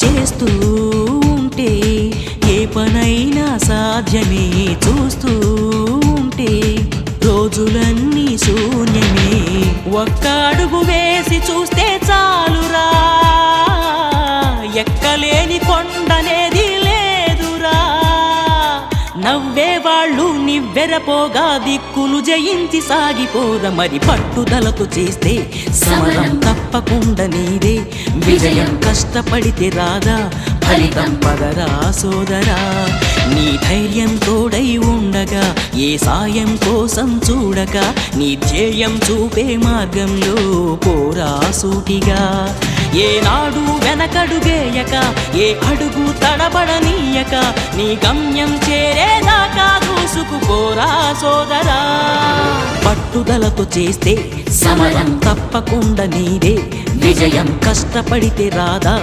చేస్తూ ఉంటే ఏ పనైనా సాధ్యమే, చూస్తూ ఉంటే రోజులన్నీ శూన్యమే. ఒక్క అడుగు వేసి చూస్తే చాలురా, ఎక్కలేని కొండనేది లేదురా. నవ్వేవాళ్ళు నివ్వెరపోగా దిక్కులు జయించి సాగిపోర. మరి పట్టుదలతో చేస్తే సమరం తప్పకుండా నీదే విజయం. కష్టపడితే రాదా ఫలితం, పదరా సోదరా. నీ ధైర్యం తోడై ఉండగా ఏ సాయం కోసం చూడక, నీ ధ్యేయం చూపే మార్గంలో పోరా సూటిగా. ఏనాడు వెనకడుగేయక, ఏ అడుగు తడబడనీయక, నీ గమ్యం చేరేదాకా దూసుకుపోరా సోదరా. పట్టుదలతో చేస్తే సమరం తప్పకుండా నీదే విజయం. కష్టపడితే రాదా